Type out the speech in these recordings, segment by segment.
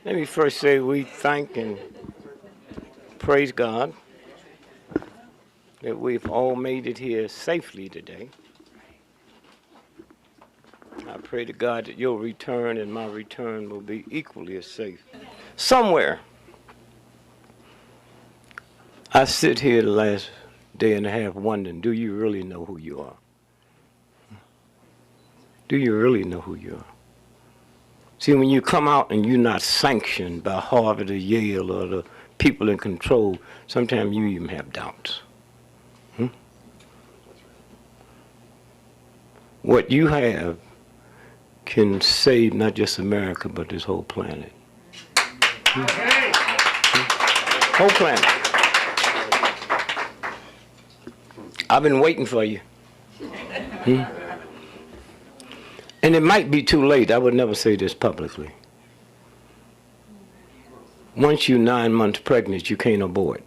Let me first say we thank and praise God that we've all made it here safely today. I pray to God that your return and my return will be equally as safe. Somewhere, I sit here the last day and a half wondering, do you really know who you are? Do you really know who you are? See, when you come out and you're not sanctioned by Harvard or Yale or the people in control, sometimes you even have doubts. What you have can save not just America, but this whole planet. Whole planet. I've been waiting for you. And it might be too late. I would never say this publicly. Once you're 9 months pregnant, you can't abort.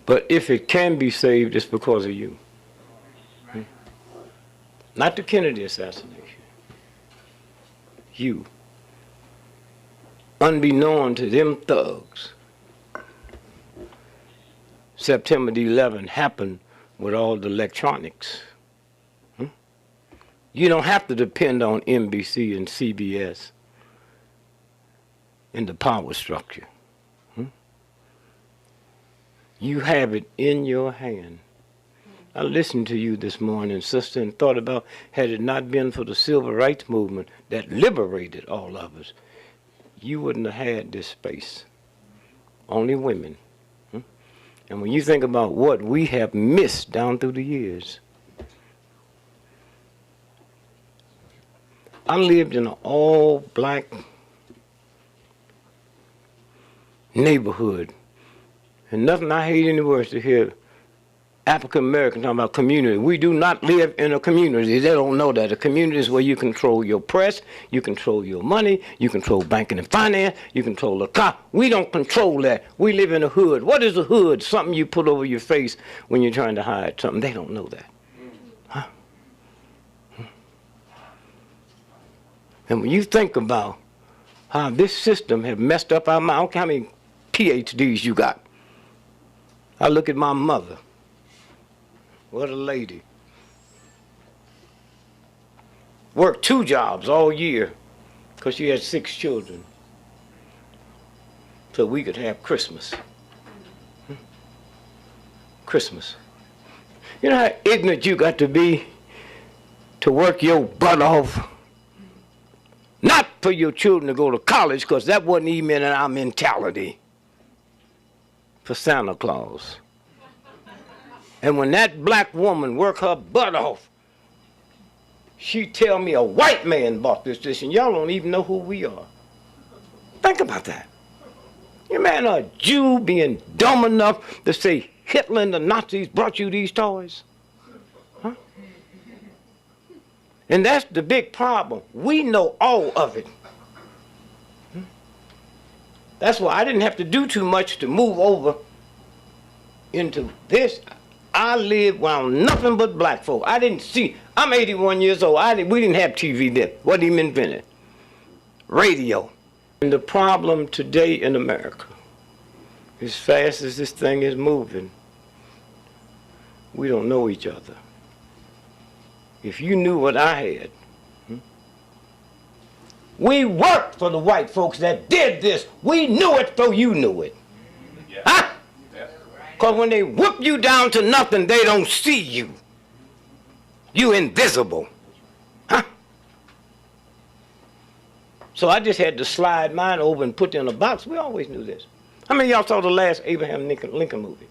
But if it can be saved, it's because of you. Not the Kennedy assassination. You. Unbeknown to them thugs, September the 11th happened with all the electronics. You don't have to depend on NBC and CBS in the power structure. You have it in your hand. I listened to you this morning, sister, and thought about had it not been for the civil rights movement that liberated all of us, you wouldn't have had this space. Only women. And when you think about what we have missed down through the years, I lived in an all-black neighborhood, and nothing I hate any worse to hear African Americans talking about community. We do not live in a community. They don't know that. A community is where you control your press, you control your money, you control banking and finance, you control the car. We don't control that. We live in a hood. What is a hood? Something you put over your face when you're trying to hide something. They don't know that. Huh? And when you think about how this system have messed up our mind, I don't care how many PhDs you got. I look at my mother. What a lady. Worked 2 jobs all year because she had 6 children so we could have Christmas. Christmas. You know how ignorant you got to be to work your butt off? Not for your children to go to college, because that wasn't even in our mentality. For Santa Claus. And when that black woman worked her butt off, she tell me a white man bought this, and y'all don't even know who we are. Think about that. You man, a Jew being dumb enough to say Hitler and the Nazis brought you these toys? Huh? And that's the big problem. We know all of it. That's why I didn't have to do too much to move over into this. I lived around nothing but black folk. I didn't see. I'm 81 years old. We didn't have TV then. Wasn't even invented. Radio. And the problem today in America, as fast as this thing is moving, we don't know each other. If you knew what I had, we worked for the white folks that did this. We knew it so you knew it. Yeah. Huh? Because when they whip you down to nothing, they don't see you. You invisible. Huh? So I just had to slide mine over and put it in a box. We always knew this. How many of y'all saw the last Abraham Lincoln movie?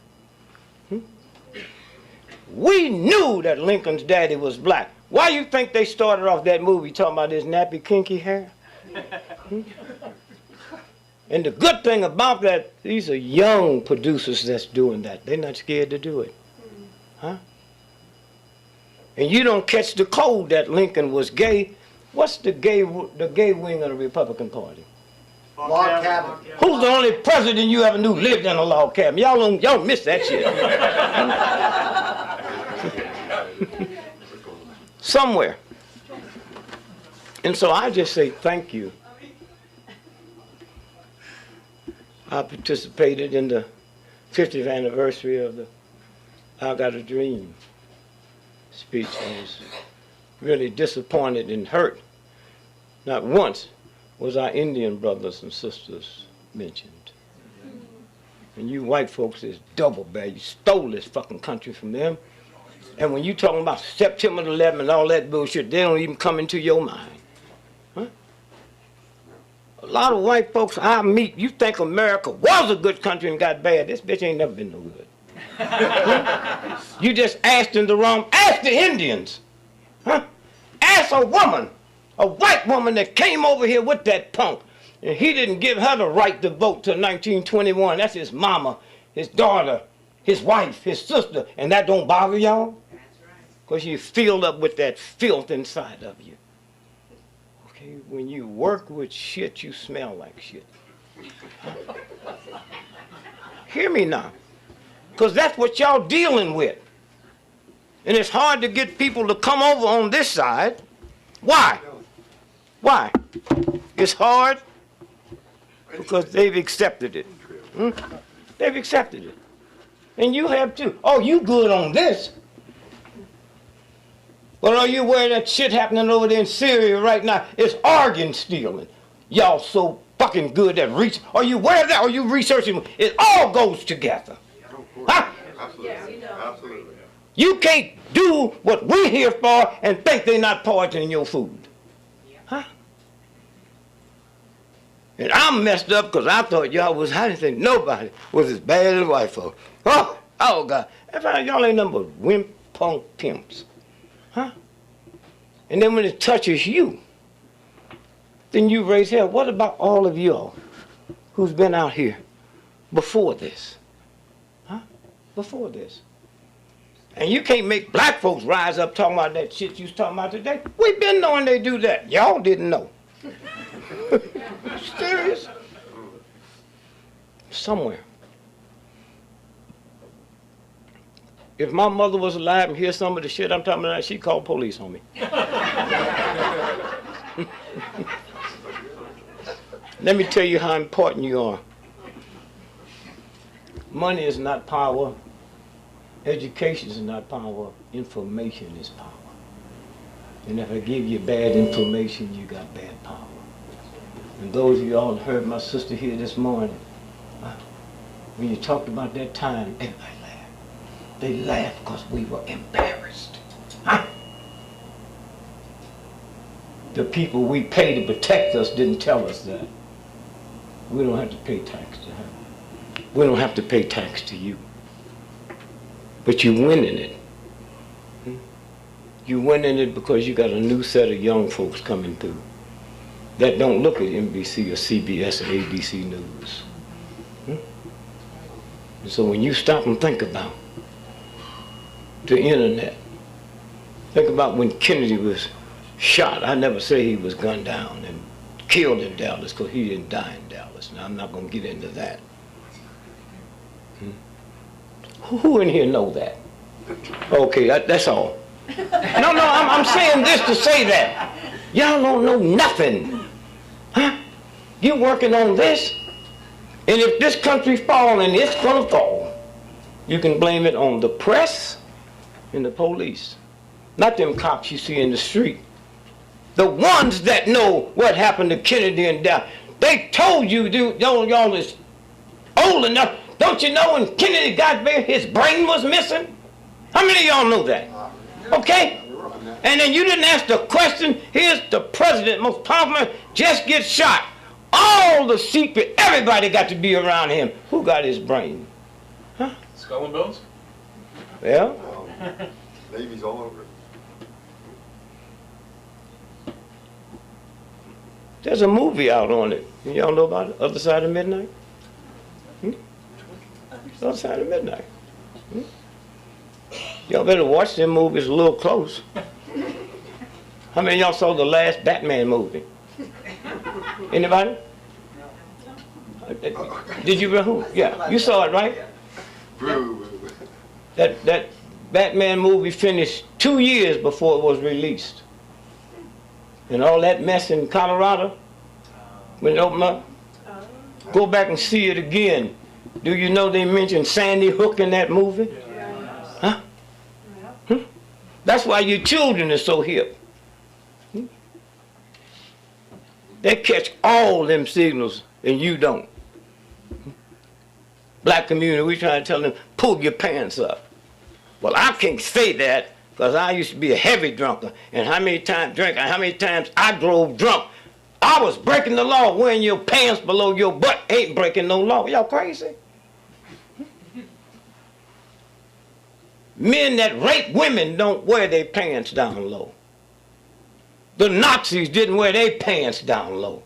We knew that Lincoln's daddy was black. Why you think they started off that movie talking about his nappy, kinky hair? And the good thing about that, these are young producers that's doing that. They're not scared to do it. Huh? And you don't catch the cold that Lincoln was gay. What's the gay wing of the Republican Party? Log cabin. Who's the only president you ever knew lived in a log cabin? Y'all miss that shit. Somewhere. And so I just say thank you. I participated in the 50th anniversary of the I Got a Dream speech. I was really disappointed and hurt. Not once was our Indian brothers and sisters mentioned. And you white folks is double bad. You stole this fucking country from them. And when you talking about September 11 and all that bullshit, they don't even come into your mind. Huh? A lot of white folks I meet, you think America was a good country and got bad. This bitch ain't never been no good. Huh? You just asked in the wrong, ask the Indians. Huh? Ask a woman, a white woman that came over here with that punk. And he didn't give her the right to vote till 1921. That's his mama, his daughter, his wife, his sister. And that don't bother y'all? That's right. Because you filled up with that filth inside of you. Okay, when you work with shit, you smell like shit. Hear me now. Because that's what y'all dealing with. And it's hard to get people to come over on this side. Why? Why? It's hard because they've accepted it. Hmm? They've accepted it. And you have too. Oh, you good on this. But are you aware of that shit happening over there in Syria right now? It's organ stealing. Y'all so fucking good at research. Are you aware of that? Are you researching? It all goes together. Huh? Absolutely. Absolutely. You can't do what we're here for and think they're not poisoning your food. Huh? And I'm messed up because I thought y'all was, I didn't think nobody was as bad as white folks. Oh God. I found y'all ain't nothing but wimp punk pimps. Huh? And then when it touches you, then you raise hell. What about all of y'all who's been out here before this? Huh? Before this. And you can't make black folks rise up talking about that shit you was talking about today. We've been knowing they do that. Y'all didn't know. Serious? Somewhere. If my mother was alive and hear some of the shit I'm talking about, she'd call police on me. Let me tell you how important you are. Money is not power. Education is not power. Information is power. And if I give you bad information, you got bad power. And those of you all heard my sister here this morning, when you talked about that time, everybody laughed. They laughed because we were embarrassed. Huh? The people we pay to protect us didn't tell us that. We don't have to pay tax to her. We don't have to pay tax to you. But you win in it. You win in it because you got a new set of young folks coming through that don't look at NBC or CBS or ABC News. And so when you stop and think about the internet, think about when Kennedy was shot. I never say he was gunned down and killed in Dallas because he didn't die in Dallas. Now I'm not going to get into that. Who in here know that? Okay, that's all. No, I'm saying this to say that. Y'all don't know nothing. Huh? You're working on this, and if this country falls, and it's gonna fall, you can blame it on the press and the police. Not them cops you see in the street. The ones that know what happened to Kennedy and Dallas. They told you, y'all is old enough. Don't you know when Kennedy got there, his brain was missing? How many of y'all know that? Okay? And then you didn't ask the question, here's the president, most powerful man, just gets shot. All the secret, everybody got to be around him. Who got his brain? Huh? Skull and bones? Yeah? Navy's all over it. There's a movie out on it. Y'all know about it? Other Side of Midnight? Other Side of Midnight. Y'all better watch them movies a little close. How many of y'all saw the last Batman movie? Anybody? Did you? Who? Yeah, you saw it, right? That Batman movie finished 2 years before it was released. and all that mess in Colorado when it opened up? Go back and see it again. Do you know they mentioned Sandy Hook in that movie? Huh? That's why your children are so hip. They catch all them signals and you don't. Black community, we trying to tell them, pull your pants up. Well, I can't say that because I used to be a heavy drunker. And how many times I drove drunk. I was breaking the law. Wearing your pants below your butt ain't breaking no law. Y'all crazy? Men that rape women don't wear their pants down low. The Nazis didn't wear their pants down low.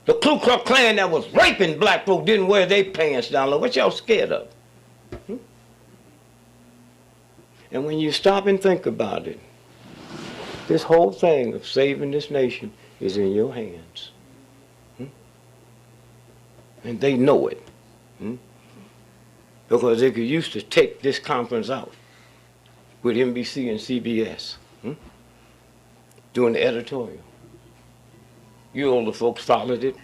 The Ku Klux Klan that was raping black folk didn't wear their pants down low. What y'all scared of? And when you stop and think about it, this whole thing of saving this nation is in your hands. And they know it. Because they could used to take this conference out with NBC and CBS doing the editorial. You older folks followed it.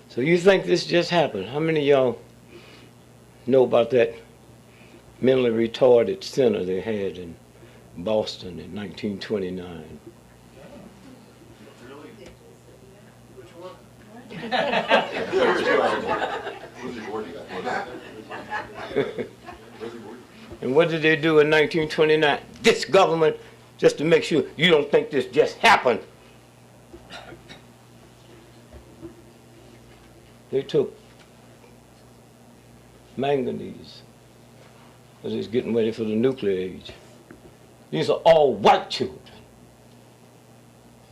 So you think this just happened? How many of y'all know about that mentally retarded center they had in Boston in 1929? And what did they do in 1929? This government, just to make sure you don't think this just happened, they took manganese, because it's getting ready for the nuclear age. These are all white children.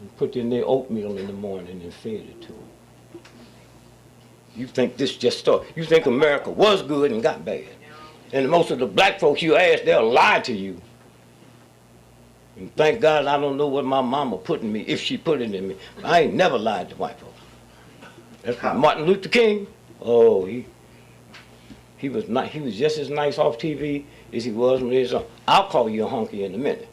And put in their oatmeal in the morning and fed it to them. You think this just started. You think America was good and got bad. And most of the black folks you ask, they'll lie to you. And thank God I don't know what my mama put in me, if she put it in me. I ain't never lied to white folks. That's why Martin Luther King, oh, he was just as nice off TV as he was when he was on. I'll call you a honky in a minute.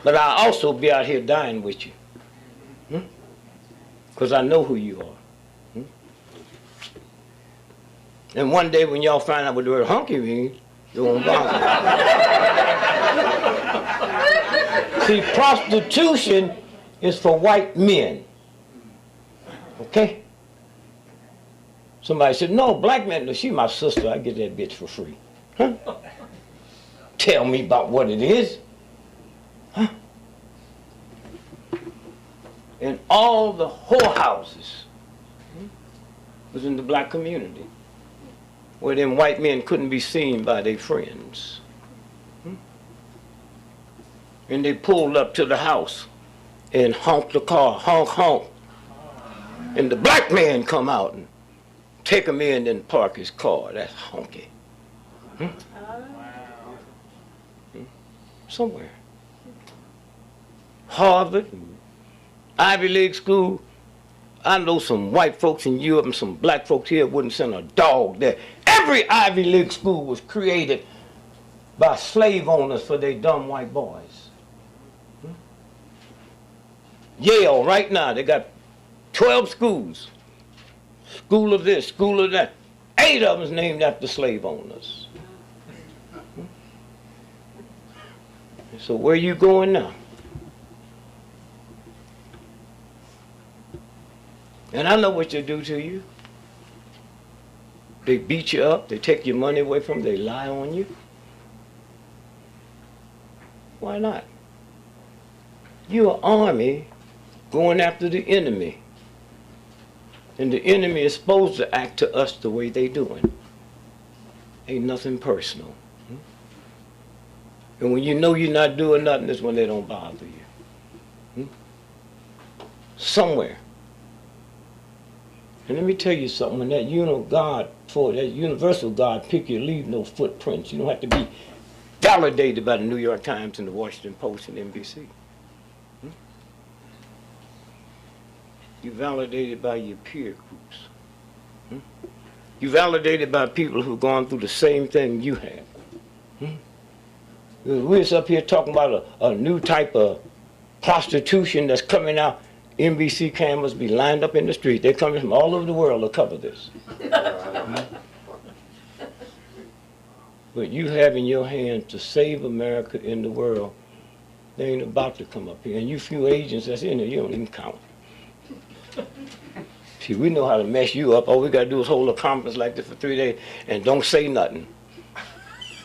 But I'll also be out here dying with you. Because I know who you are. And one day when y'all find out what the word honky means, you're gonna bother. See, prostitution is for white men. Okay? Somebody said, no, black men, she my sister, I get that bitch for free. Huh? Tell me about what it is. Huh? And all the whorehouses was in the black community, where them white men couldn't be seen by their friends. And they pulled up to the house and honked the car, honk, honk. And the black man come out and take him in and park his car. That's honky. Somewhere. Harvard, Ivy League school. I know some white folks in Europe and some black folks here wouldn't send a dog there. Every Ivy League school was created by slave owners for their dumb white boys. Yale, right now, they got 12 schools. School of this, school of that. 8 of them is named after slave owners. So where you going now? And I know what they do to you. They beat you up, they take your money away from you, they lie on you. Why not? You're an army going after the enemy. And the enemy is supposed to act to us the way they doing. Ain't nothing personal. And when you know you're not doing nothing, that's when they don't bother you. Somewhere. And let me tell you something, when that universal God pick you, leave no footprints. You don't have to be validated by the New York Times and the Washington Post and NBC. You're validated by your peer groups. You're validated by people who've gone through the same thing you have. We're just up here talking about a new type of prostitution that's coming out. NBC cameras be lined up in the street. They're coming from all over the world to cover this. But you have in your hand to save America in the world, they ain't about to come up here. And you few agents that's in there, you don't even count. See, we know how to mess you up. All we got to do is hold a conference like this for 3 days and don't say nothing.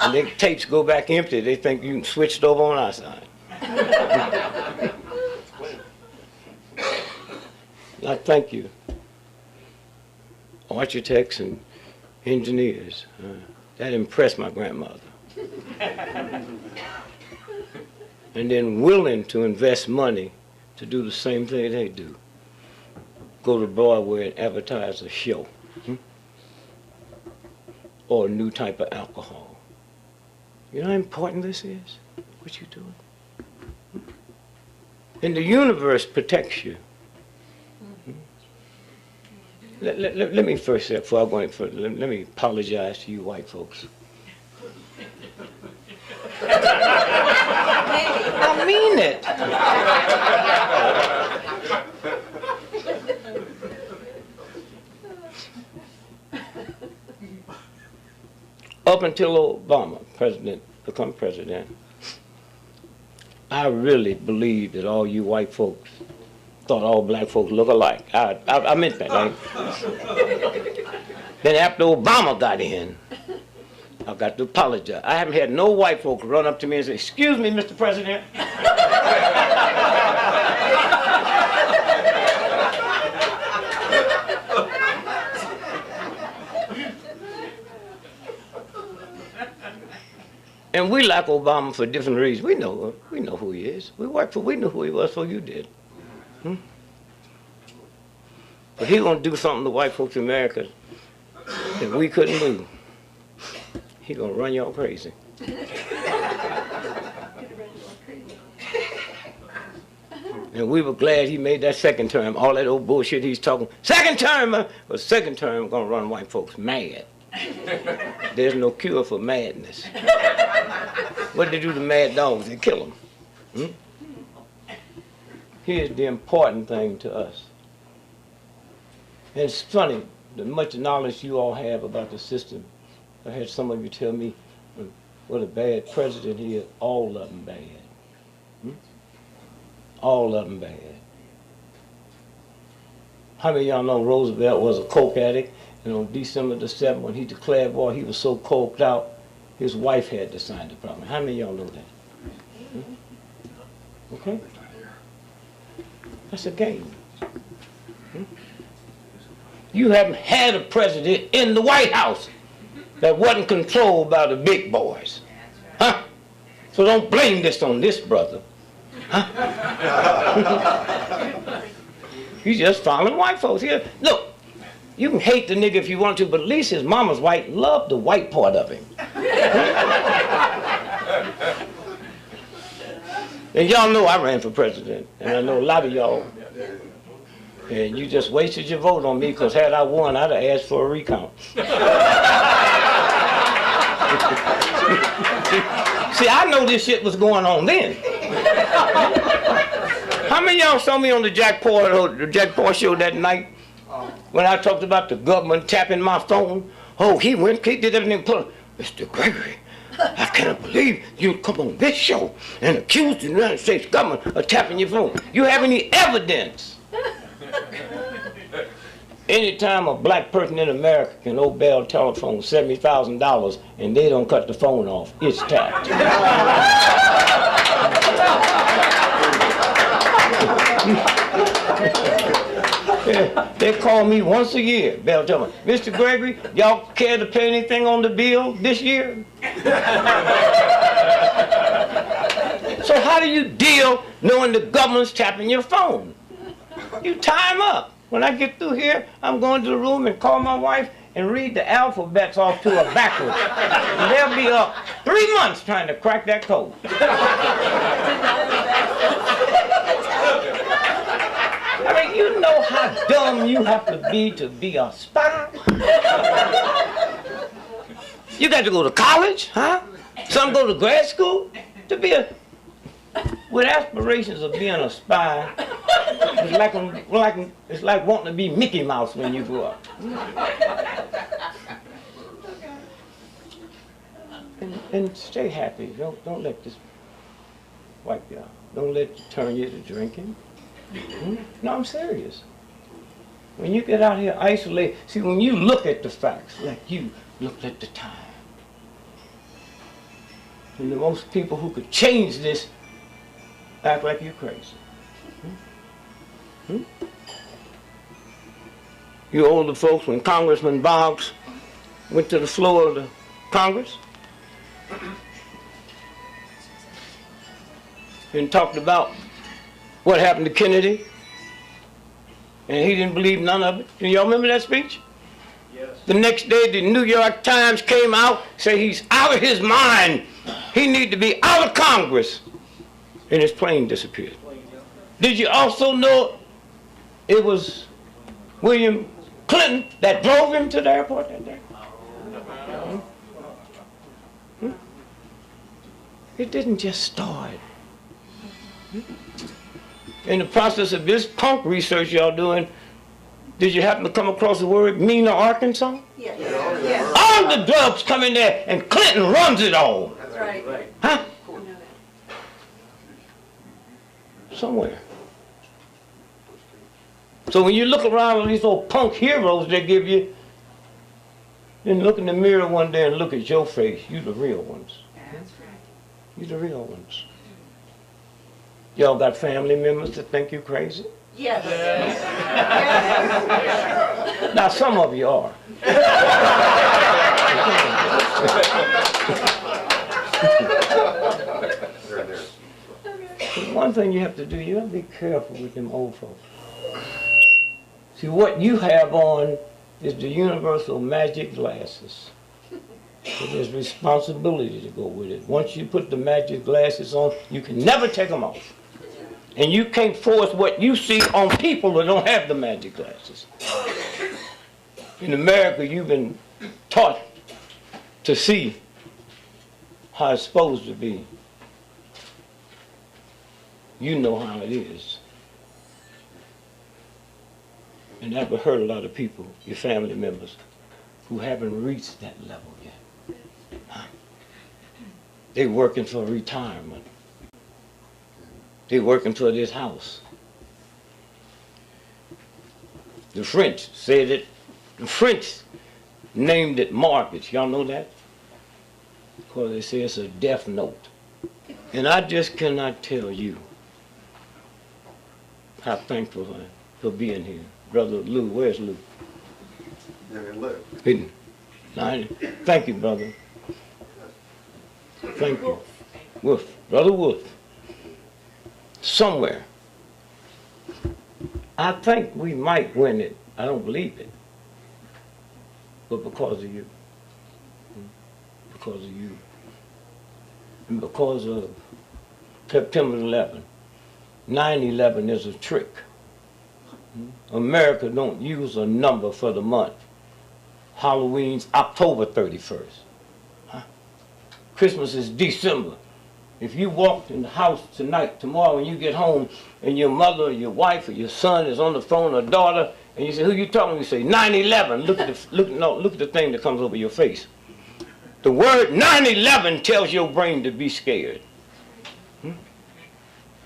And then tapes go back empty. They think you switched over on our side. I thank you, architects and engineers. That impressed my grandmother. And then willing to invest money to do the same thing they do. Go to Broadway and advertise a show. Or a new type of alcohol. You know how important this is? What you're doing? And the universe protects you. Let me first say, before I go any further, let me apologize to you white folks. I mean it. Up until Obama, become president, I really believed that all you white folks thought all black folks look alike. I meant that. Right? Then after Obama got in, I got to apologize. I haven't had no white folks run up to me and say, "Excuse me, Mr. President." And we like Obama for different reasons. We know who he is. We knew who he was before you did. But he's gonna do something to white folks in America that we couldn't do. He's gonna run y'all crazy. And we were glad he made that second term. All that old bullshit he's talking. Second term, but second term gonna run white folks mad. There's no cure for madness. What they do to mad dogs? They kill them. Here's the important thing to us. And it's funny, the much knowledge you all have about the system. I had some of you tell me what a bad president he is. All of them bad. All of them bad. How many of y'all know Roosevelt was a coke addict? And on December the 7th, when he declared war, he was so coked out, his wife had to sign the promise. How many of y'all know that? Okay? That's a game. You haven't had a president in the White House that wasn't controlled by the big boys. Huh? So don't blame this on this brother. Huh? He's just following white folks here. Look, you can hate the nigga if you want to, but at least his mama's white. Love the white part of him. And y'all know I ran for president, and I know a lot of y'all. And you just wasted your vote on me, because had I won, I'd have asked for a recount. See, I know this shit was going on then. How many of y'all saw me on the Jack Paul show that night when I talked about the government tapping my phone? Oh, he did everything. Mr. Gregory, I cannot believe you come on this show and accuse the United States government of tapping your phone. You have any evidence? Anytime a black person in America can owe Bell Telephone $70,000 and they don't cut the phone off, it's tapped. They call me once a year. Bell tell me, Mr. Gregory, y'all care to pay anything on the bill this year? So how do you deal knowing the government's tapping your phone? You tie them up. When I get through here, I'm going to the room and call my wife and read the alphabets off to her backwards. And they'll be up 3 months trying to crack that code. I mean, you know how dumb you have to be a spy? You got to go to college, huh? Some go to grad school. To be with aspirations of being a spy, it's like wanting to be Mickey Mouse when you grow up. And stay happy. Don't let this wipe you out. Don't let it turn you to drinking. No, I'm serious. When you get out here isolated, see, when you look at the facts, like you looked at the time, and the most people who could change this act like you're crazy. You older folks, when Congressman Boggs went to the floor of the Congress and talked about what happened to Kennedy, and he didn't believe none of it. Do y'all remember that speech? Yes. The next day, the New York Times came out, said he's out of his mind. He need to be out of Congress. And his plane disappeared. Did you also know it was William Clinton that drove him to the airport that day? It didn't just start. In the process of this punk research y'all doing, did you happen to come across the word Mena, Arkansas? Yes. Yes. All the drugs come in there and Clinton runs it all. That's right. Huh? Somewhere. So when you look around at these old punk heroes they give you, then look in the mirror one day and look at your face. You the real ones. That's right. You the real ones. Y'all got family members that think you crazy? Yes. Now some of you are. One thing you have to do, you have to be careful with them old folks. See, what you have on is the universal magic glasses. So there's responsibility to go with it. Once you put the magic glasses on, you can never take them off. And you can't force what you see on people that don't have the magic glasses. In America, you've been taught to see how it's supposed to be. You know how it is. And that would hurt a lot of people, your family members, who haven't reached that level yet. Huh? They're working for retirement. They're working for this house. The French said it, the French named it mortgage. Y'all know that? Because they say it's a death note. And I just cannot tell you how thankful I am for being here. Brother Lou, where's Lou? Yeah, Lou. Hidden. Thank you, brother. Thank you. Wolf. Brother Wolf. Somewhere. I think we might win it. I don't believe it. But because of you. Because of you. And because of September 11. 9/11 is a trick. America don't use a number for the month. Halloween's October 31st. Huh? Christmas is December. If you walked in the house tonight, tomorrow when you get home, and your mother or your wife or your son is on the phone or daughter, and you say, who you talking to? You say, 9/11. Look at the thing that comes over your face. The word 9/11 tells your brain to be scared.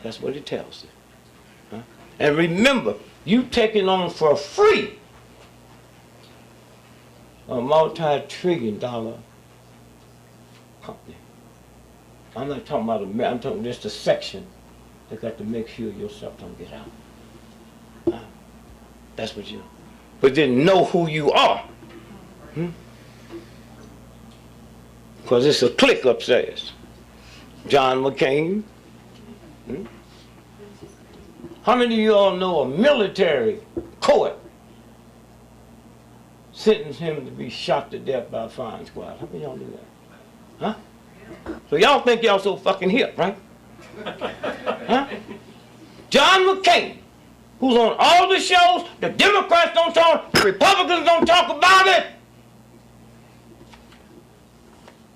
That's what it tells you. Huh? And remember, you taking on for free a multi-trillion-dollar company. I'm not talking about America, I'm talking just a section that got to make sure your stuff don't get out. Huh? That's what you, but then know who you are. Because it's a clique upstairs. John McCain. How many of you all know a military court sentenced him to be shot to death by a firing squad? How many of y'all knew that? Huh? So y'all think y'all so fucking hip, right? Huh? John McCain, who's on all the shows, the Democrats don't talk, the Republicans don't talk about it.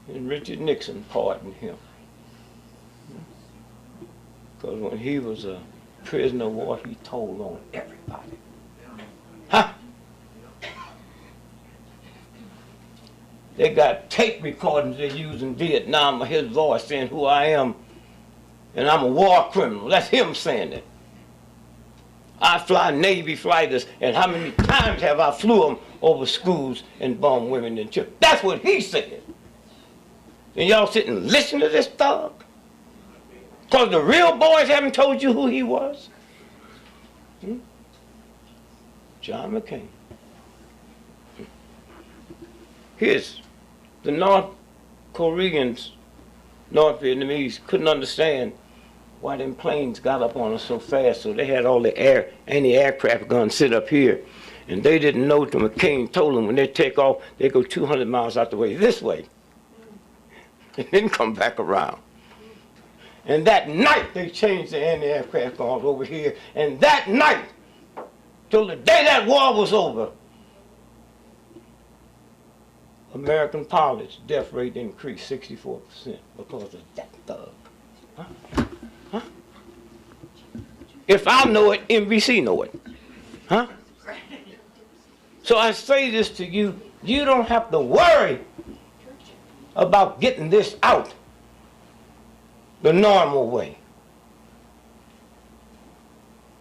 And Richard Nixon pardoned him. Because when he was a prisoner of war, he told on everybody. Huh? They got tape recordings they used in Vietnam of his voice saying who I am, and I'm a war criminal. That's him saying it. I fly Navy fighters, and how many times have I flew them over schools and bombed women and children? That's what he said. And y'all sit and listen to this thug? Because the real boys haven't told you who he was? John McCain. Here's the North Koreans, North Vietnamese, couldn't understand why them planes got up on us so fast, so they had all the anti-aircraft guns sit up here. And they didn't know till McCain told them when they take off, they go 200 miles out the way, this way. And then come back around. And that night, they changed the anti-aircraft guns over here. And that night, till the day that war was over, American pilots' death rate increased 64% because of that thug. Huh? Huh? If I know it, NBC know it. Huh? So I say this to you, you don't have to worry about getting this out the normal way.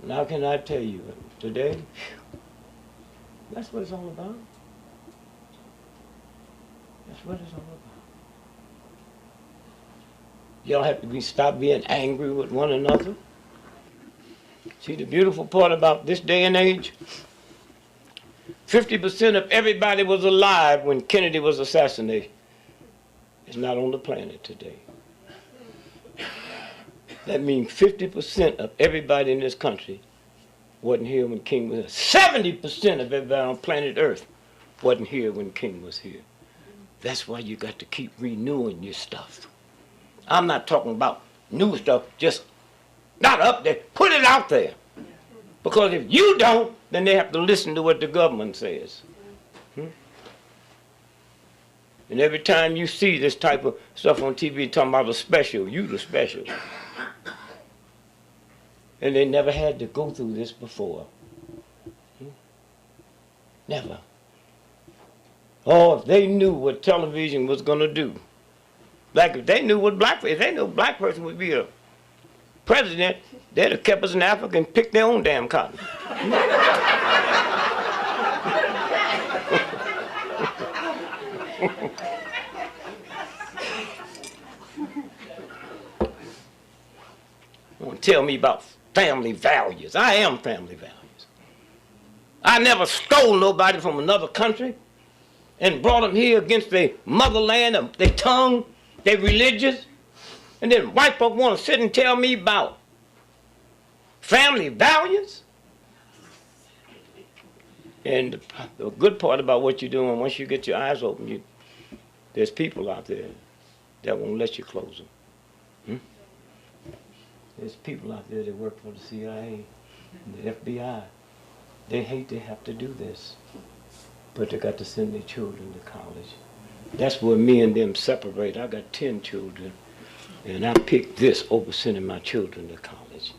Now can I tell you, today, that's what it's all about. That's what it's all about. Y'all have to stop being angry with one another. See, the beautiful part about this day and age, 50% of everybody was alive when Kennedy was assassinated. It's not on the planet today. That means 50% of everybody in this country wasn't here when King was here. 70% of everybody on planet Earth wasn't here when King was here. That's why you got to keep renewing your stuff. I'm not talking about new stuff, just not up there. Put it out there. Because if you don't, then they have to listen to what the government says. And every time you see this type of stuff on TV talking about a special, you the special. And they never had to go through this before. Never. Oh, if they knew what television was going to do. Like if they knew what if they knew a black person would be a president, they'd have kept us in Africa and picked their own damn cotton. Want to tell me about family values. I am family values. I never stole nobody from another country and brought them here against their motherland, their tongue, their religious. And then white folk want to sit and tell me about family values. And the good part about what you're doing, once you get your eyes open, there's people out there that won't let you close them. There's people out there that work for the CIA and the FBI. They hate they have to do this, but they got to send their children to college. That's where me and them separate. I got 10 children, and I picked this over sending my children to college.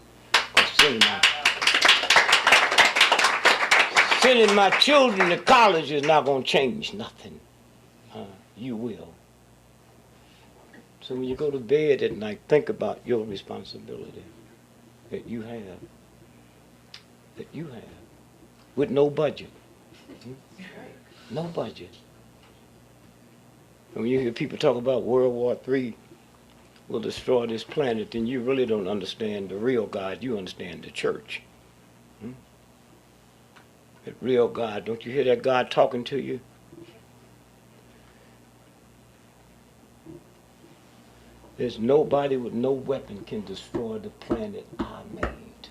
Sending my children to college is not going to change nothing. You will. So when you go to bed at night, think about your responsibility that you have. That you have. With no budget. No budget. And when you hear people talk about World War III will destroy this planet, then you really don't understand the real God. You understand the church. That real God, don't you hear that God talking to you? There's nobody with no weapon can destroy the planet I made.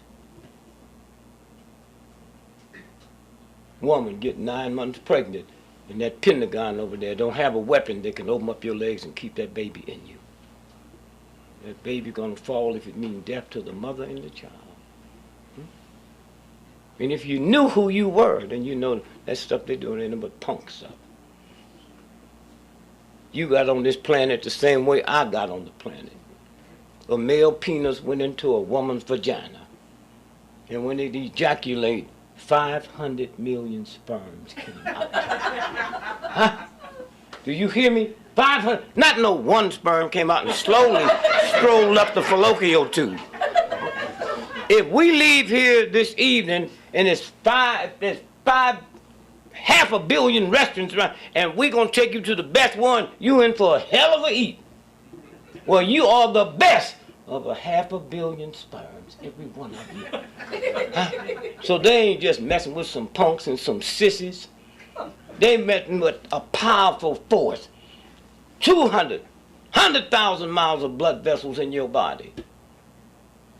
Woman get 9 months pregnant, and that Pentagon over there don't have a weapon that can open up your legs and keep that baby in you. That baby gonna fall if it means death to the mother and the child. And if you knew who you were, then you know that stuff they're doing ain't nothing but punk stuff. You got on this planet the same way I got on the planet. a male penis went into a woman's vagina. And when it ejaculate, 500 million sperms came out. Huh? Do you hear me? 500, not no one sperm came out and slowly strolled up the fallopian tube. If we leave here this evening and there's half a billion restaurants around, and we're gonna take you to the best one, you in for a hell of a eat. Well, you are the best of a half a billion sperms, every one of you. Huh? So they ain't just messing with some punks and some sissies. They messing with a powerful force. 100,000 miles of blood vessels in your body.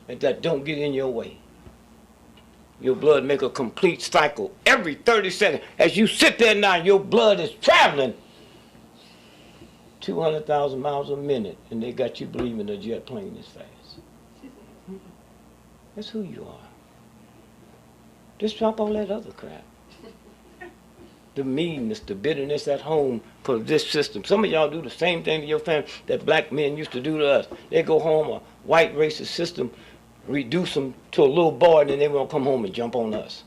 And that don't get in your way. Your blood make a complete cycle every 30 seconds. As you sit there now, your blood is traveling 200,000 miles a minute, and they got you believing a jet plane is fast. That's who you are. Just drop all that other crap. The meanness, the bitterness at home for this system. Some of y'all do the same thing to your family that black men used to do to us. They go home, a white racist system reduce them to a little boy, and then they won't come home and jump on us.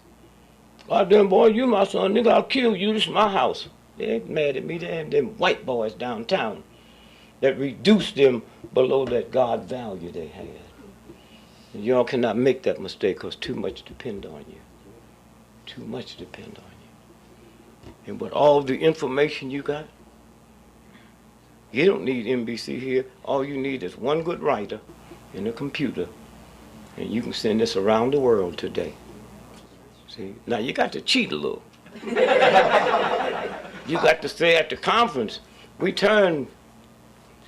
Goddamn boy, you my son, nigga, I'll kill you, this is my house. They ain't mad at me, they have them white boys downtown that reduced them below that God value they had. And y'all cannot make that mistake because too much depend on you. Too much depend on you. And with all the information you got, you don't need NBC here. All you need is one good writer and a computer. And you can send this around the world today. See, now you got to cheat a little. You got to say at the conference, we turned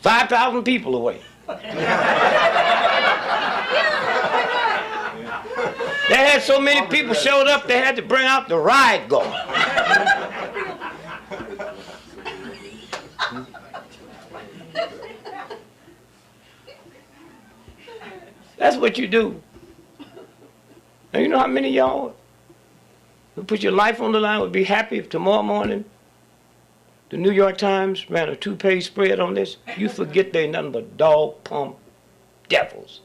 5,000 people away. They had so many people showed up, they had to bring out the riot guard. That's what you do. Now you know how many of y'all who put your life on the line would be happy if tomorrow morning the New York Times ran a 2-page spread on this? You forget they nothing but dog pump devils.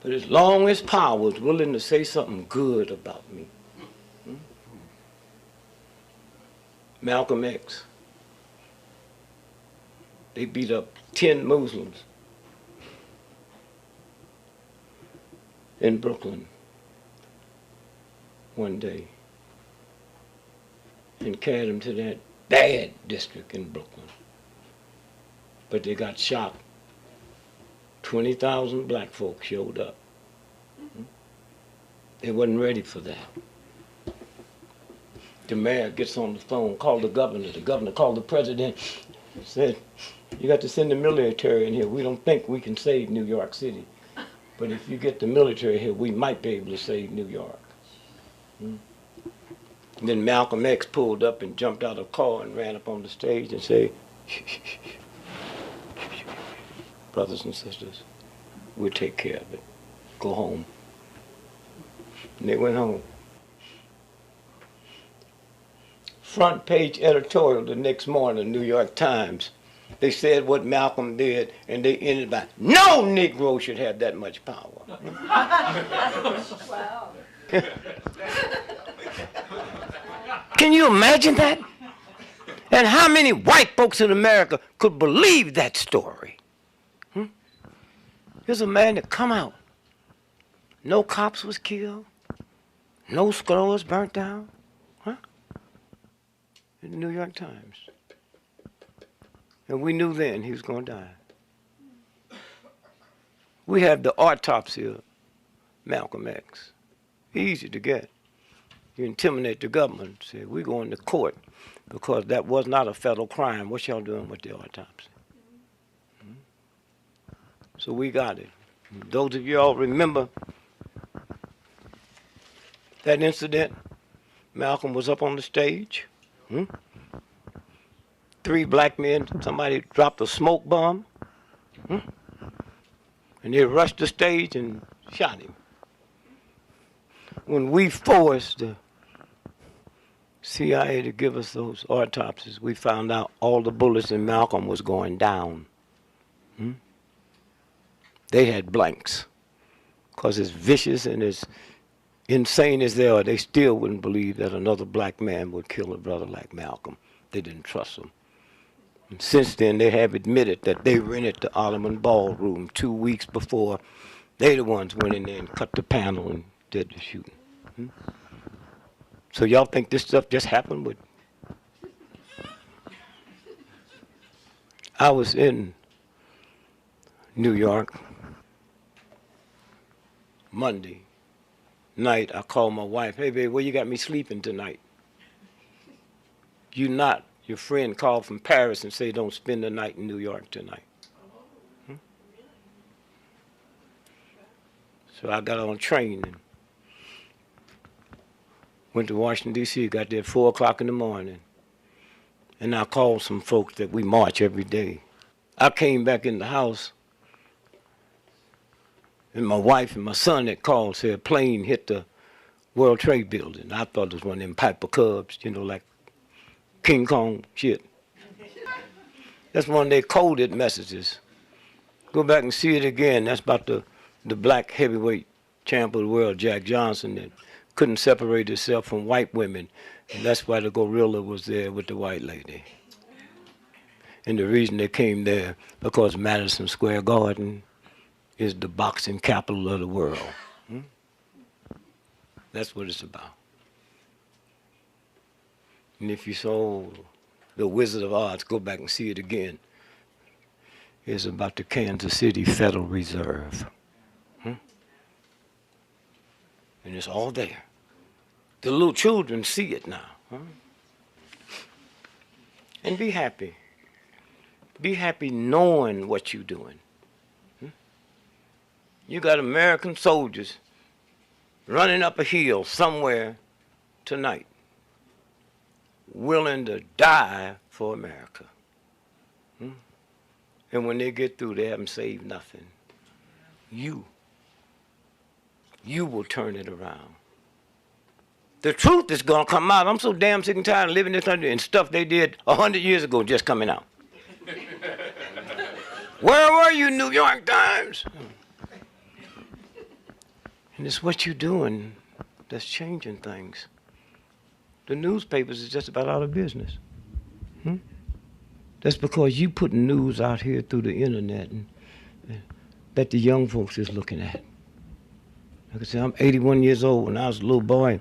But as long as power is willing to say something good about me. Malcolm X. They beat up 10 Muslims in Brooklyn one day and carried them to that bad district in Brooklyn. But they got shot. 20,000 black folks showed up. They wasn't ready for that. The mayor gets on the phone, called the governor called the president, said, you got to send the military in here. We don't think we can save New York City. But if you get the military here, we might be able to save New York. And then Malcolm X pulled up and jumped out of a car and ran up on the stage and said, brothers and sisters, we'll take care of it. Go home. And they went home. Front page editorial the next morning, New York Times. They said what Malcolm did, and they ended by, no Negro should have that much power. Wow. Can you imagine that? And how many white folks in America could believe that story? Here's a man that come out. No cops was killed. No stores burnt down. In the New York Times. And we knew then he was going to die. We have the autopsy of Malcolm X. Easy to get. You intimidate the government, say, we're going to court because that was not a federal crime. What y'all doing with the autopsy? So we got it. Those of you all remember that incident? Malcolm was up on the stage. 3 black men, somebody dropped a smoke bomb. And they rushed the stage and shot him. When we forced the CIA to give us those autopsies, we found out all the bullets in Malcolm was going down. they had blanks. Because as vicious and as insane as they are, they still wouldn't believe that another black man would kill a brother like Malcolm. They didn't trust him. And since then, they have admitted that they rented the Ottoman Ballroom 2 weeks before. They the ones went in there and cut the panel and did the shooting. So y'all think this stuff just happened with? I was in New York Monday night. I called my wife, hey babe, where you got me sleeping tonight? You not. Your friend called from Paris and said don't spend the night in New York tonight. So I got on a train and went to Washington, D.C., got there at 4 o'clock in the morning. And I called some folks that we march every day. I came back in the house, and my wife and my son that called said a plane hit the World Trade Building. I thought it was one of them Piper Cubs, you know, like King Kong shit. That's one of their coded messages. Go back and see it again. That's about the black heavyweight champ of the world, Jack Johnson, that couldn't separate himself from white women. And that's why the gorilla was there with the white lady. And the reason they came there, because Madison Square Garden is the boxing capital of the world. That's what it's about. And if you saw The Wizard of Oz, go back and see it again. It's about the Kansas City Federal Reserve. And it's all there. The little children see it now. And be happy. Be happy knowing what you're doing. You got American soldiers running up a hill somewhere tonight, willing to die for America. And when they get through, they haven't saved nothing. You will turn it around. The truth is going to come out. I'm so damn sick and tired of living in this country and stuff they did 100 years ago just coming out. Where were you, New York Times? And it's what you're doing that's changing things. The newspapers is just about out of business. That's because you putting news out here through the internet and that the young folks is looking at. Like I said, I'm 81 years old. When I was a little boy,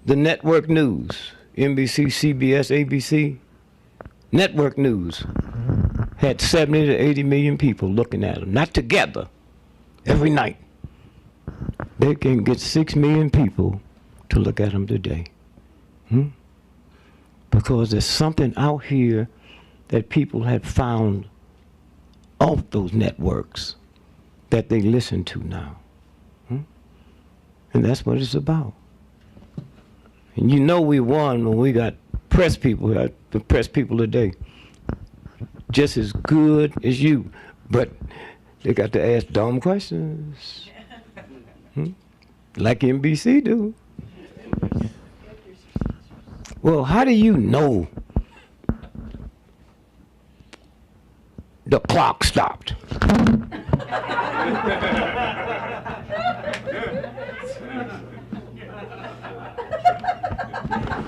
the network news, NBC, CBS, ABC, network news had 70 to 80 million people looking at them, not together, every night. They can get 6 million people to look at them today. Because there's something out here that people have found off those networks that they listen to now. And that's what it's about. And you know we won when we got press people, the press people today, just as good as you, but they got to ask dumb questions, like NBC do. Well, how do you know the clock stopped?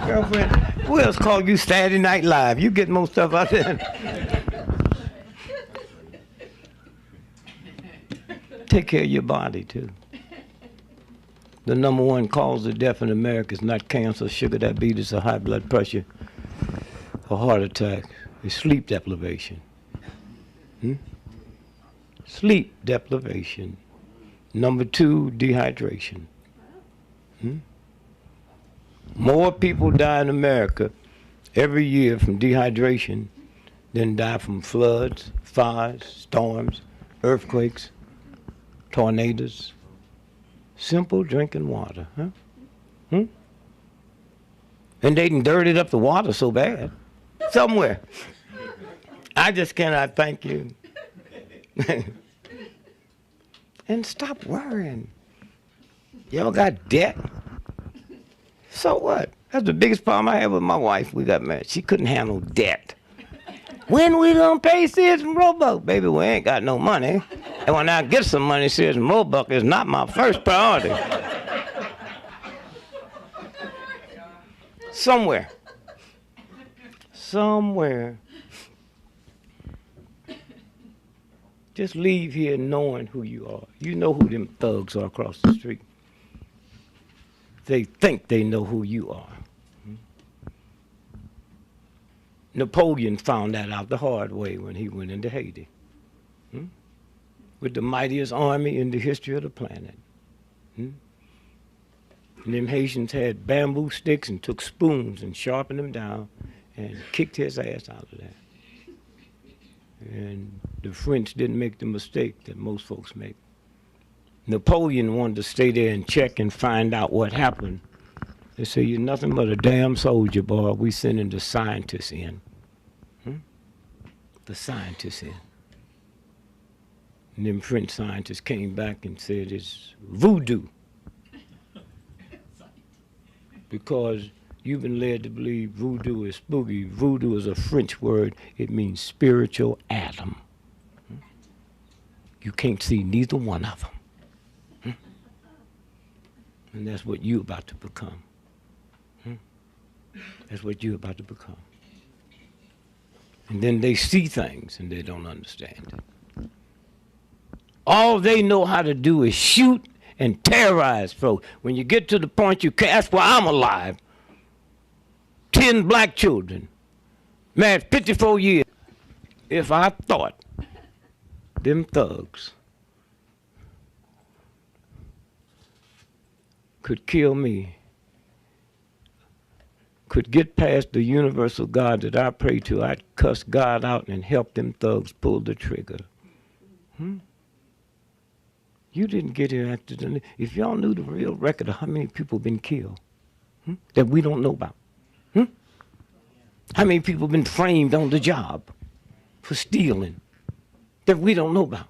Girlfriend, who else called you Saturday Night Live? You get more stuff out there. Take care of your body, too. The #1 cause of death in America is not cancer, sugar, diabetes, or high blood pressure, or heart attack. It's sleep deprivation. Sleep deprivation. #2, dehydration. More people die in America every year from dehydration than die from floods, fires, storms, earthquakes, tornadoes. Simple drinking water, And they done dirtied up the water so bad. Somewhere. I just cannot thank you. And stop worrying. Y'all got debt? So what? That's the biggest problem I had with my wife. We got married. She couldn't handle debt. When we gonna pay Sears and Roebuck? Baby, we ain't got no money. And when I get some money, says Mobuck is not my first priority. Somewhere. Just leave here knowing who you are. You know who them thugs are across the street. They think they know who you are. Napoleon found that out the hard way when he went into Haiti. With the mightiest army in the history of the planet. And them Haitians had bamboo sticks and took spoons and sharpened them down and kicked his ass out of there. And the French didn't make the mistake that most folks make. Napoleon wanted to stay there and check and find out what happened. They say, you're nothing but a damn soldier, boy. We sending the scientists in. The scientists in. And them French scientists came back and said it's voodoo. Because you've been led to believe voodoo is spooky. Voodoo is a French word. It means spiritual atom. You can't see neither one of them. And that's what you're about to become. That's what you're about to become. And then they see things and they don't understand it. All they know how to do is shoot and terrorize folks. When you get to the point you can't, that's why I'm alive. 10 black children, married 54 years. If I thought them thugs could kill me, could get past the universal God that I pray to, I'd cuss God out and help them thugs pull the trigger. You didn't get here after the... If y'all knew the real record of how many people been killed that we don't know about. How many people been framed on the job for stealing that we don't know about.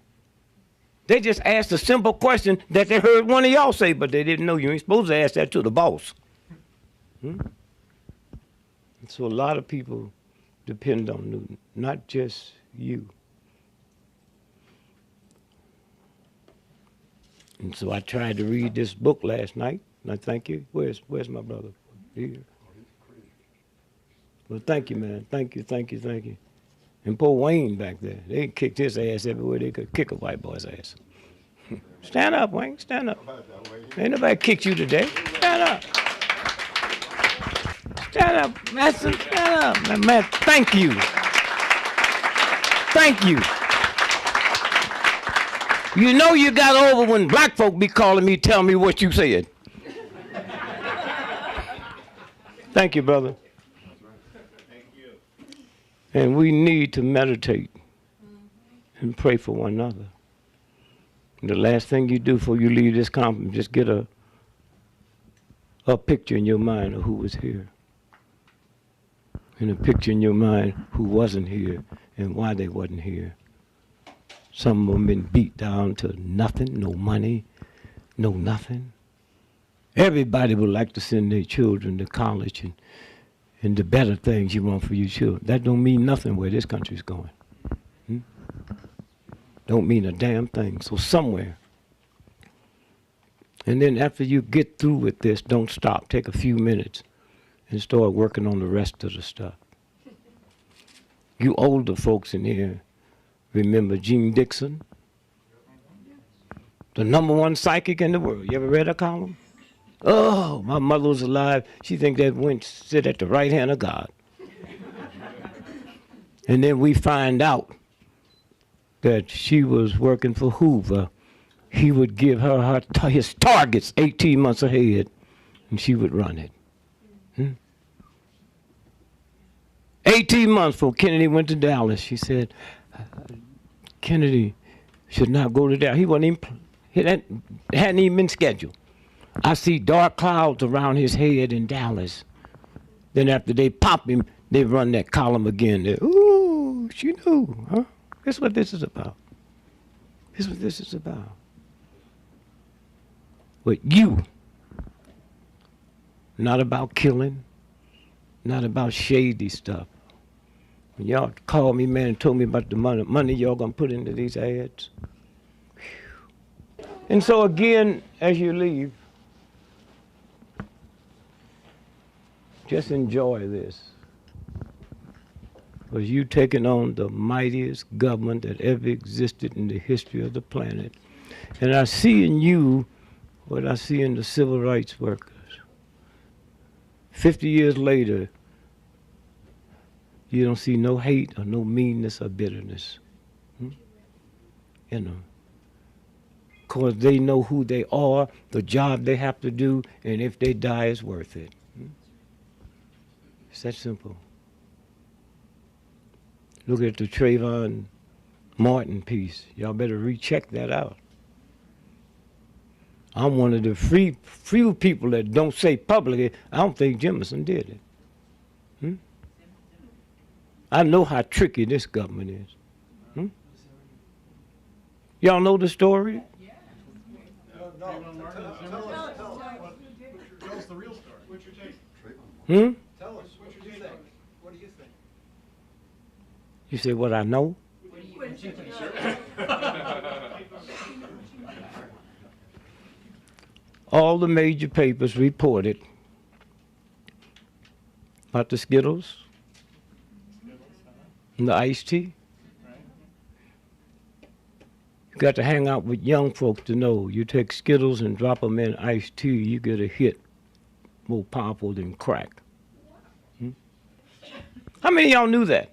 They just asked a simple question that they heard one of y'all say, but they didn't know. You ain't supposed to ask that to the boss. So a lot of people depend on Newton, not just you. And so I tried to read this book last night, and I thank you. Where's my brother? Here. Well, thank you, man. Thank you. And poor Wayne back there, they kicked his ass everywhere they could kick a white boy's ass. Stand up, Wayne, stand up. Ain't nobody kicked you today. Stand up. Stand up, Master, stand up. Man, thank you. Thank you. You know you got over when black folk be calling me, tell me what you said. Thank you, brother. Thank you. And we need to meditate and pray for one another. And the last thing you do before you leave this conference, just get a picture in your mind of who was here. And a picture in your mind who wasn't here and why they wasn't here. Some of them been beat down to nothing, no money, no nothing. Everybody would like to send their children to college and the better things you want for your children. That don't mean nothing where this country's going. Don't mean a damn thing. So somewhere. And then after you get through with this, don't stop. Take a few minutes and start working on the rest of the stuff. You older folks in here, remember Gene Dixon? The #1 psychic in the world. You ever read her column? Oh, my mother was alive. She think that went sit at the right hand of God. And then we find out that she was working for Hoover. He would give her his targets 18 months ahead, and she would run it. 18 months before Kennedy went to Dallas, she said, Kennedy should not go to Dallas. He wasn't even, it hadn't even been scheduled. I see dark clouds around his head in Dallas. Then after they pop him, they run that column again. Ooh, she knew, huh? This is what this is about. This is what this is about. But you, not about killing, not about shady stuff. When y'all called me, man, and told me about the money y'all gonna put into these ads, And so again, as you leave, just enjoy this. Because you taking on the mightiest government that ever existed in the history of the planet. And I see in you what I see in the civil rights workers. 50 years later, you don't see no hate or no meanness or bitterness. You know. Because they know who they are, the job they have to do, and if they die, it's worth it. It's that simple. Look at the Trayvon Martin piece. Y'all better recheck that out. I'm one of the few people that don't say publicly, I don't think Jemison did it. I know how tricky this government is. Y'all know the story? Tell us the real story. What's your take? Tell us. What do you think? What do you think? You say what I know? All the major papers reported about the Skittles and the iced tea. You got to hang out with young folks to know. You take Skittles and drop them in iced tea, you get a hit more powerful than crack. How many of y'all knew that?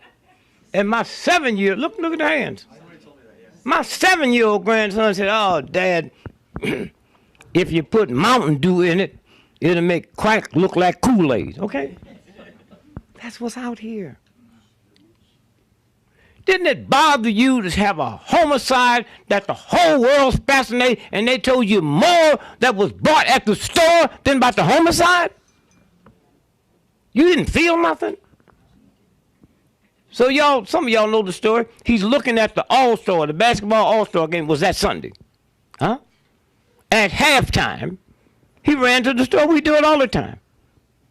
And my 7-year, look at the hands. My 7-year-old grandson said, "Oh, Dad, if you put Mountain Dew in it, it'll make crack look like Kool-Aid." Okay? That's what's out here. Didn't it bother you to have a homicide that the whole world's fascinated and they told you more that was bought at the store than about the homicide? You didn't feel nothing? So y'all, some of y'all know the story. He's looking at the All-Star, the basketball All-Star game was that Sunday. Huh? At halftime, he ran to the store. We do it all the time.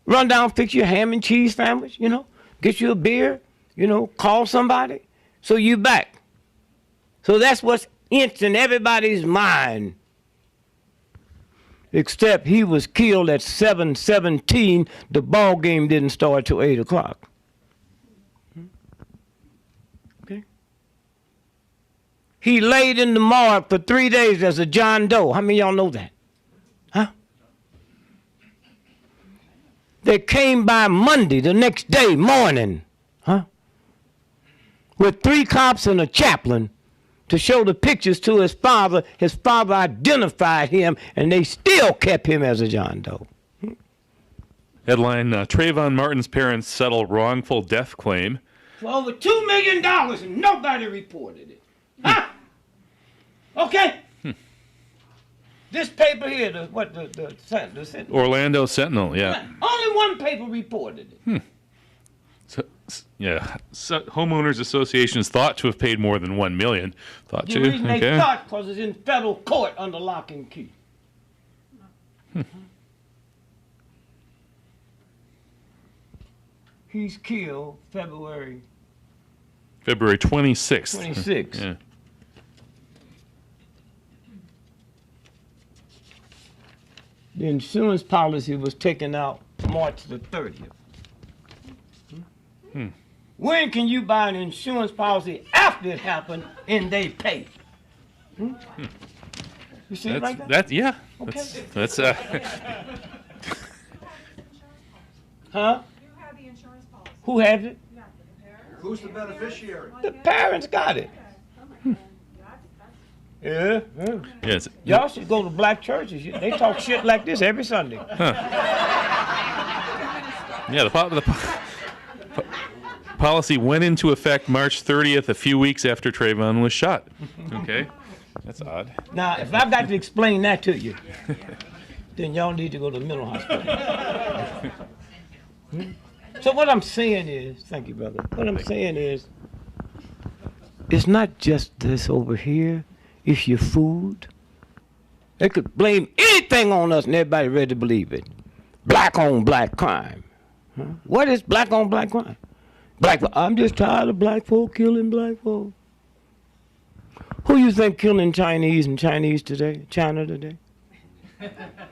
Run down, fix you a ham and cheese sandwich, you know, get you a beer, you know, call somebody. So you back. So that's what's in everybody's mind. Except he was killed at 7:17. The ball game didn't start till 8 o'clock. Okay. He laid in the morgue for 3 days as a John Doe. How many of y'all know that? Huh? They came by Monday, the next day morning, huh? With 3 cops and a chaplain to show the pictures to his father. His father identified him, and they still kept him as a John Doe. Headline, Trayvon Martin's parents settle wrongful death claim. For over $2 million, and nobody reported it. Huh? Okay? This paper here, the Orlando Sentinel, yeah. Only one paper reported it. Homeowners associations thought to have paid more than $1 million. Thought The to, reason okay. they thought, because it's in federal court under lock and key. He's killed February 26th. 26th. Yeah. The insurance policy was taken out March the 30th. When can you buy an insurance policy after it happened and they pay? You see it like that? Yeah. Okay. That's Huh? You have the insurance policy. Who has it? Who's the beneficiary? The parents got it. Yeah. yes. Y'all should go to black churches. They talk shit like this every Sunday. Yeah, the policy went into effect March 30th, a few weeks after Trayvon was shot. Okay, that's odd. Now, if I've got to explain that to you, then y'all need to go to the mental hospital. So what I'm saying is, thank you, brother. What I'm saying is, it's not just this over here. It's your food. They could blame anything on us and everybody ready to believe it. Black on black crime. Huh? What is black on black crime? I'm just tired of black folk killing black folk. Who you think killing Chinese and Chinese today, China today?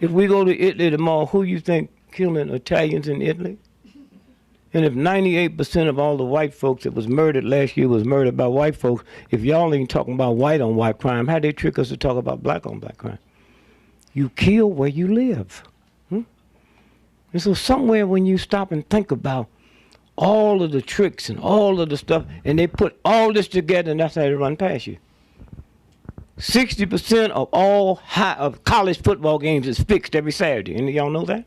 If we go to Italy tomorrow, who you think killing Italians in Italy? And if 98% of all the white folks that was murdered last year was murdered by white folks, if y'all ain't talking about white on white crime, how they trick us to talk about black on black crime? You kill where you live. And so somewhere when you stop and think about all of the tricks and all of the stuff, and they put all this together, and that's how they run past you. 60% of all of college football games is fixed every Saturday. Any of y'all know that?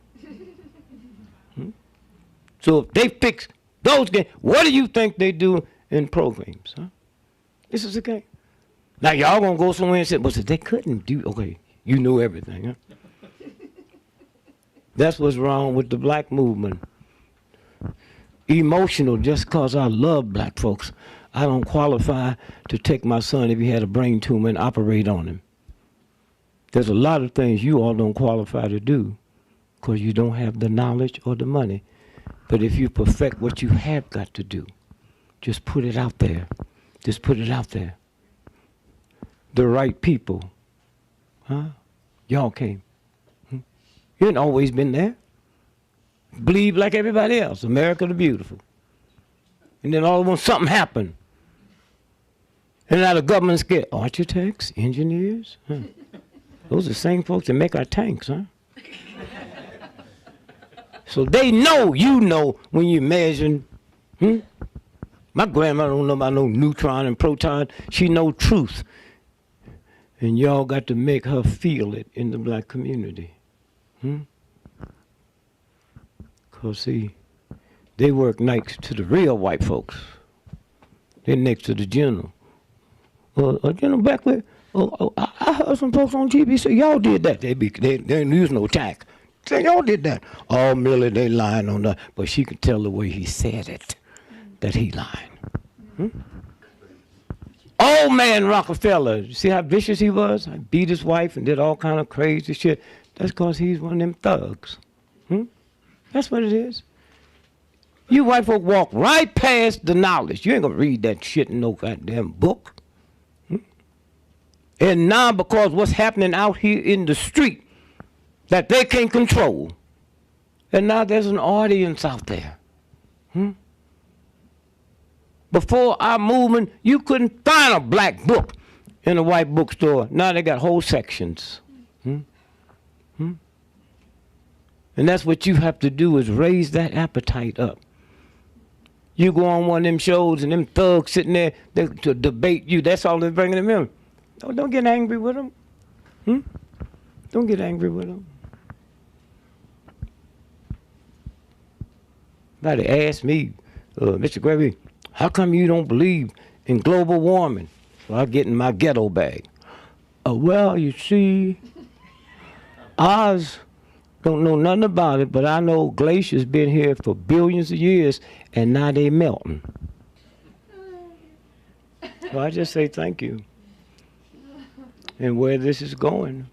So if they fix those games, what do you think they do in programs? Huh? This is a game. Now y'all gonna go somewhere and say, well, they couldn't do, okay, you know everything, huh? That's what's wrong with the black movement. Emotional, just because I love black folks, I don't qualify to take my son if he had a brain tumor and operate on him. There's a lot of things you all don't qualify to do because you don't have the knowledge or the money. But if you perfect what you have got to do, just put it out there. Just put it out there. The right people, huh? Y'all came. You ain't always been there. Believe like everybody else, America the beautiful. And then all of a sudden something happened. And now the government's scared. Architects, engineers, huh? Those are the same folks that make our tanks, huh? So they know, you know, when you measure. My grandmother don't know about no neutron and proton. She know truth. And y'all got to make her feel it in the black community. Because, see, they work next to the real white folks. They're next to the general. General Beckley, I heard some folks on TV say, y'all did that. They didn't use no tack. Say, y'all did that. Oh, Millie, they lying on that. But she could tell the way he said it, that he lying. Old man Rockefeller, you see how vicious he was? I beat his wife and did all kind of crazy shit. That's because he's one of them thugs. That's what it is. You white folk walk right past the knowledge. You ain't gonna read that shit in no goddamn book. And now because what's happening out here in the street that they can't control, and now there's an audience out there. Before our movement, you couldn't find a black book in a white bookstore. Now they got whole sections. And that's what you have to do is raise that appetite up. You go on one of them shows and them thugs sitting there to debate you. That's all they're bringing them in. Don't get angry with them. Don't get angry with them. Somebody asked me, Mr. Gregory, how come you don't believe in global warming? So I get in my ghetto bag. Well, you see, Oz don't know nothing about it, but I know glaciers been here for billions of years, and now they melting. So I just say thank you. And where this is going.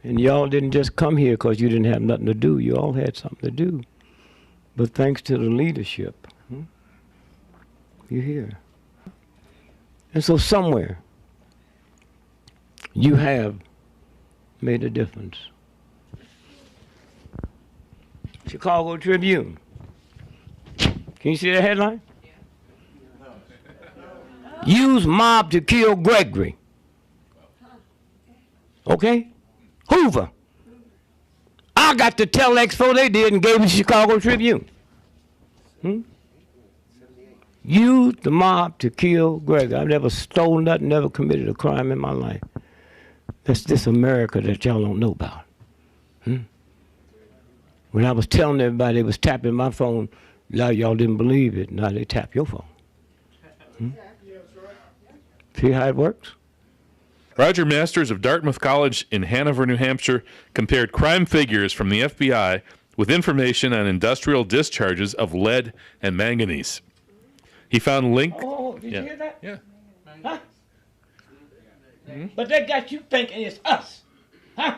And y'all didn't just come here because you didn't have nothing to do. You all had something to do. But thanks to the leadership, you're here. And so somewhere, you have made a difference. Chicago Tribune. Can you see the headline? Use mob to kill Gregory. Okay? Hoover. I got the telex before they did and gave it to Chicago Tribune. Use the mob to kill Gregory. I've never stolen nothing, never committed a crime in my life. That's this America that y'all don't know about. When I was telling everybody they was tapping my phone, a lot of y'all didn't believe it. Now they tap your phone. See how it works? Roger Masters of Dartmouth College in Hanover, New Hampshire, compared crime figures from the FBI with information on industrial discharges of lead and manganese. He found link. Oh, did you hear that? Yeah. Huh? But they got you thinking it's us. Huh?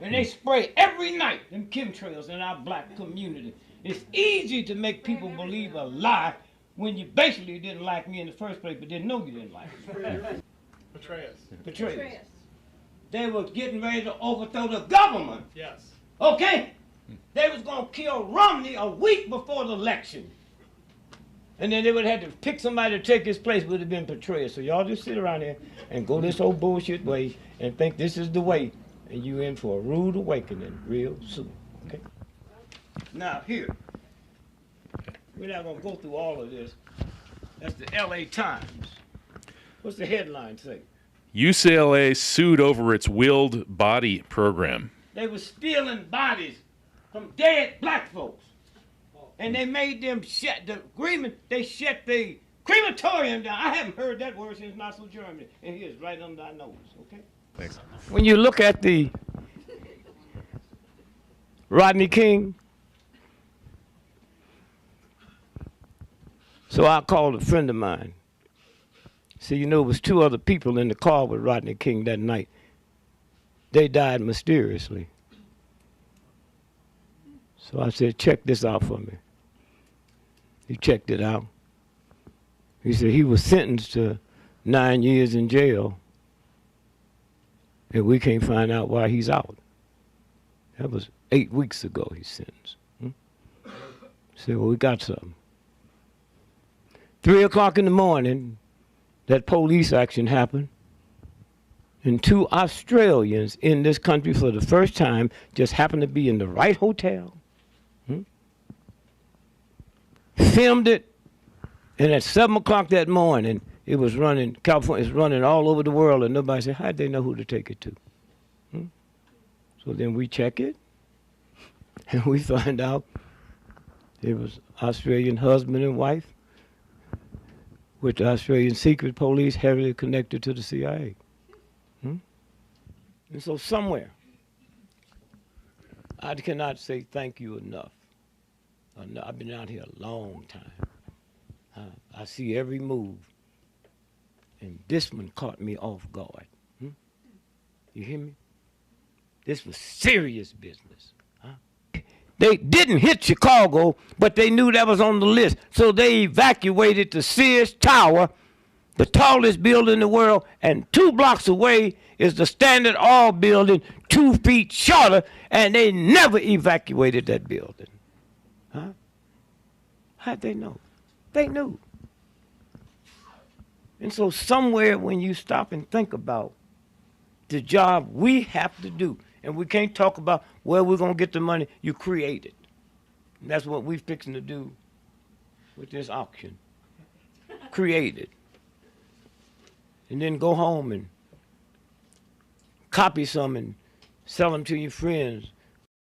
And they spray every night them chemtrails in our black community. It's easy to make people believe a lie when you basically didn't like me in the first place, but didn't know you didn't like me. Betray us. Betrayers. They were getting ready to overthrow the government. Yes. Okay? They was gonna kill Romney a week before the election. And then they would have had to pick somebody to take his place, would have been betrayers. So y'all just sit around here and go this old bullshit way and think this is the way, and you in for a rude awakening real soon. Okay? Now here, we're not gonna go through all of this. That's the LA Times. What's the headline say? UCLA sued over its willed body program. They were stealing bodies from dead black folks. And they made them shut the agreement, they shut the crematorium down. I haven't heard that word since Nazi Germany. And here's right under our nose, okay? Thanks. When you look at the Rodney King, so I called a friend of mine. See, you know, it was 2 other people in the car with Rodney King that night. They died mysteriously. So I said, check this out for me. He checked it out. He said he was sentenced to 9 years in jail, and we can't find out why he's out. That was 8 weeks ago he's sentenced. I said, well, we got something. 3 o'clock in the morning, that police action happened, and 2 Australians in this country for the first time just happened to be in the right hotel, filmed it, and at 7 o'clock that morning, it was running, California is running all over the world, and nobody said, how'd they know who to take it to? So then we check it, and we find out it was Australian husband and wife with the Australian secret police heavily connected to the CIA. And so somewhere, I cannot say thank you enough. I've been out here a long time. I see every move, and this one caught me off guard. You hear me? This was serious business. They didn't hit Chicago, but they knew that was on the list. So they evacuated the Sears Tower, the tallest building in the world, and 2 blocks away is the Standard Oil building, 2 feet shorter, and they never evacuated that building. How'd they know? They knew. And so somewhere when you stop and think about the job we have to do, and we can't talk about where we're going to get the money, you create it. And that's what we're fixing to do with this auction. Create it. And then go home and copy some and sell them to your friends